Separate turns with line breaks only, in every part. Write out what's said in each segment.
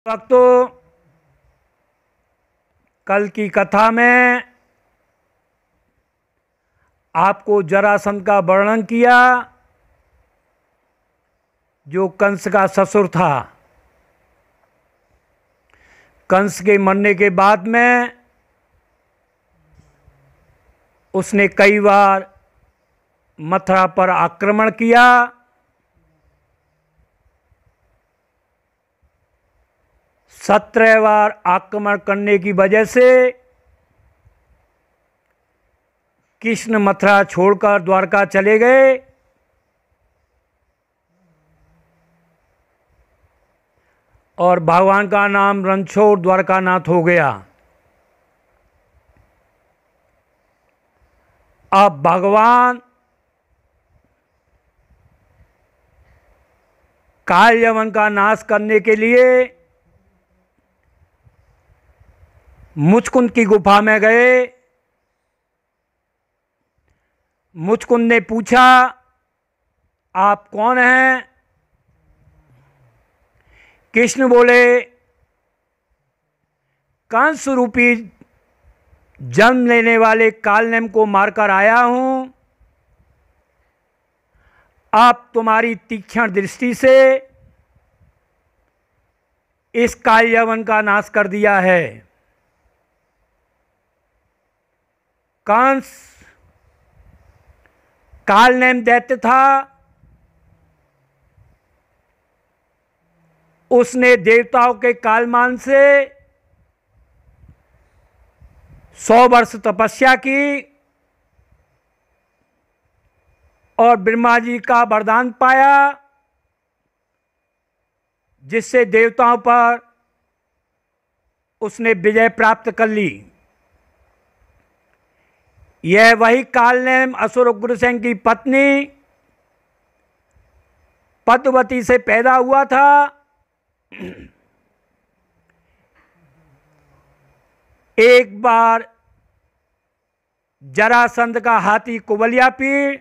तो कल की कथा में आपको जरासंध का वर्णन किया, जो कंस का ससुर था। कंस के मरने के बाद में उसने कई बार मथुरा पर आक्रमण किया। 17 बार आक्रमण करने की वजह से कृष्ण मथुरा छोड़कर द्वारका चले गए और भगवान का नाम रणछोड़ द्वारकानाथ हो गया। अब भगवान काल यवन का नाश करने के लिए मुचकुंद की गुफा में गए। मुचकुंद ने पूछा, आप कौन हैं? कृष्ण बोले, कंस रूपी जन्म लेने वाले कालनेम को मारकर आया हूं। आप तुम्हारी तीक्ष्ण दृष्टि से इस काल यवन का नाश कर दिया है। कंस कालनेम दैत्य था। उसने देवताओं के कालमान से 100 वर्ष तपस्या की और ब्रह्मा जी का वरदान पाया, जिससे देवताओं पर उसने विजय प्राप्त कर ली। यह वही कालनेम असुर उग्रसेन की पत्नी पद्मवती से पैदा हुआ था। एक बार जरासंध का हाथी कुबलियापीड़,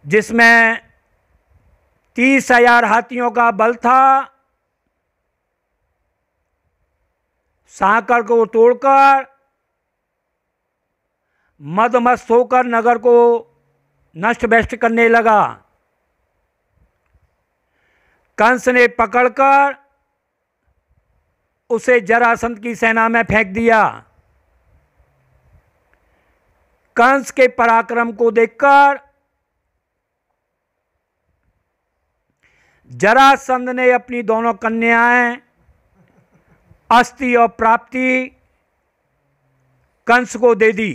जिसमें 30,000 हाथियों का बल था, साकर को तोड़कर मदमस्त होकर नगर को नष्ट भ्रष्ट करने लगा। कंस ने पकड़कर उसे जरासंध की सेना में फेंक दिया। कंस के पराक्रम को देखकर जरासंध ने अपनी दोनों कन्याएं अस्ति और प्राप्ति कंस को दे दी।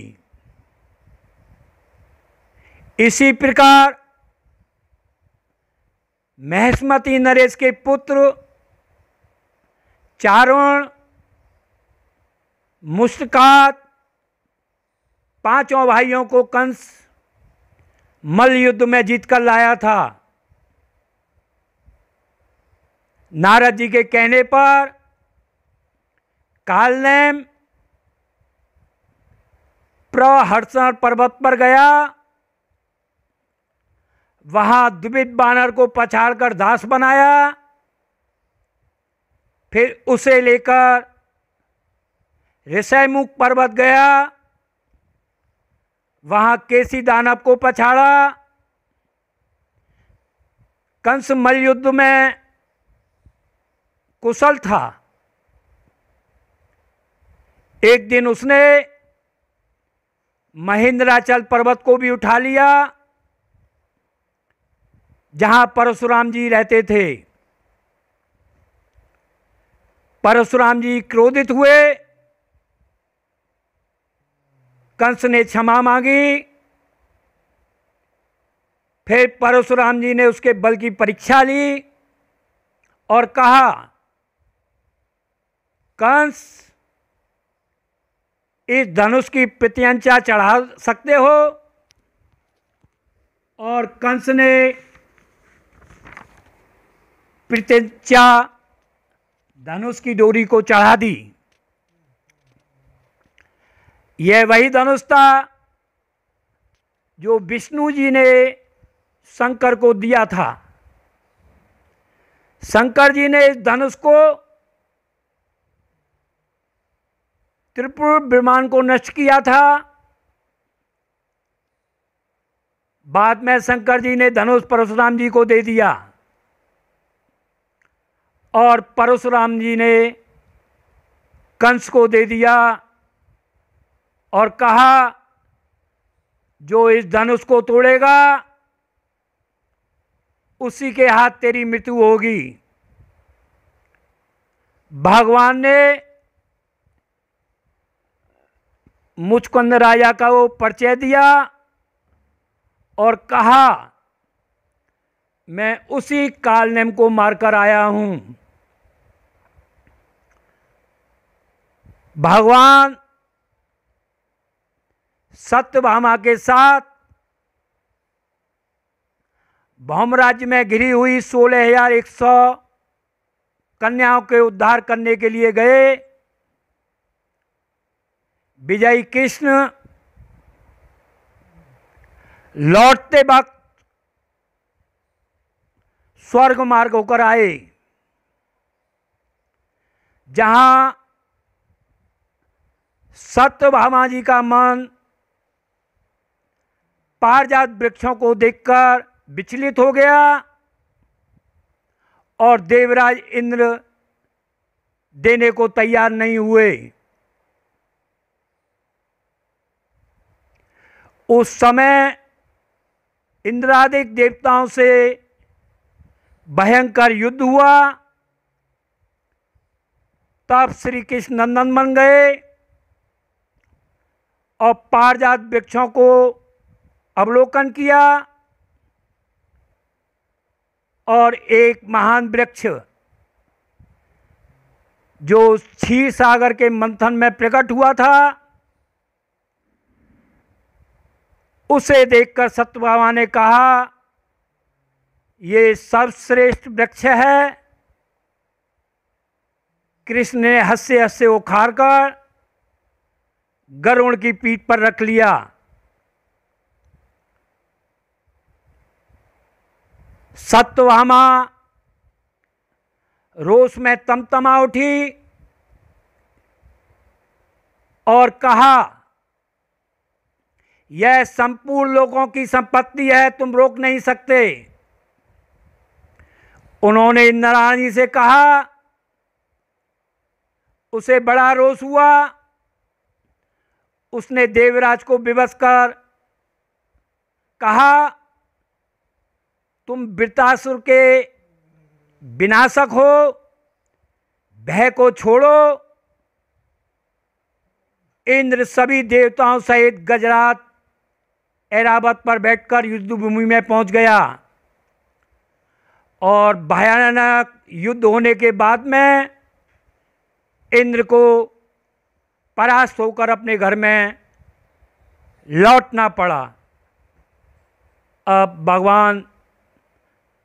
इसी प्रकार महिष्मती नरेश के पुत्र चारण, मुष्टकात, 5 भाइयों को कंस मल्ल युद्ध में जीतकर लाया था। नारद जी के कहने पर कालनेम प्रहर्षण पर्वत पर गया। वहां द्विविध बानर को पछाड़कर दास बनाया। फिर उसे लेकर ऋषयमुख पर्वत गया। वहां केसी दानव को पछाड़ा। कंस मल्ल युद्ध में कुशल था। एक दिन उसने महेंद्राचल पर्वत को भी उठा लिया, जहां परशुराम जी रहते थे। परशुराम जी क्रोधित हुए। कंस ने क्षमा मांगी। फिर परशुराम जी ने उसके बल की परीक्षा ली और कहा, कंस, इस धनुष की प्रत्यंचा चढ़ा सकते हो? और कंस ने प्रत्यंचा धनुष की डोरी को चढ़ा दी। यह वही धनुष था जो विष्णु जी ने शंकर को दिया था। शंकर जी ने इस धनुष को, त्रिपुर ब्रह्मांड को नष्ट किया था। बाद में शंकर जी ने धनुष परशुराम जी को दे दिया और परशुराम जी ने कंस को दे दिया और कहा जो इस धनुष को तोड़ेगा उसी के हाथ तेरी मृत्यु होगी। भगवान ने मुचकुंद राजा का वो परिचय दिया और कहा मैं उसी कालनेम को मारकर आया हूं। भगवान सत्यभामा के साथ भौम राज्य में घिरी हुई 16,100 कन्याओं के उद्धार करने के लिए गए। विजयी कृष्ण लौटते वक्त स्वर्ग मार्ग होकर आए, जहां सत्यभामा जी का मन पारिजात वृक्षों को देखकर विचलित हो गया और देवराज इंद्र देने को तैयार नहीं हुए। उस समय इंद्रादिक देवताओं से भयंकर युद्ध हुआ। तब श्री कृष्ण नंदन बन गए और पारिजात वृक्षों को अवलोकन किया और एक महान वृक्ष जो क्षीर सागर के मंथन में प्रकट हुआ था उसे देखकर सत्यभामा ने कहा ये सर्वश्रेष्ठ वृक्ष है। कृष्ण ने हंसे हंसे उखाड़ कर गरुड़ की पीठ पर रख लिया। सत्यभामा रोष में तमतमा उठी और कहा यह संपूर्ण लोगों की संपत्ति है, तुम रोक नहीं सकते। उन्होंने इंद्राणी से कहा, उसे बड़ा रोष हुआ। उसने देवराज को विवश कर कहा तुम वृत्रासुर के विनाशक हो, भय को छोड़ो। इंद्र सभी देवताओं सहित गजरात ऐरावत पर बैठकर युद्ध भूमि में पहुंच गया और भयानक युद्ध होने के बाद में इंद्र को परास्त होकर अपने घर में लौटना पड़ा। अब भगवान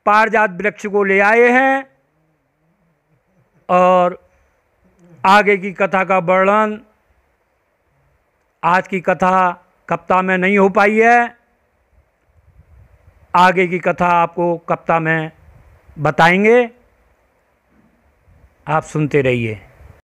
पारिजात वृक्ष को ले आए हैं और आगे की कथा का वर्णन आज की कथा कप्ताह में नहीं हो पाई है। आगे की कथा आपको कप्ताह में बताएंगे, आप सुनते रहिए।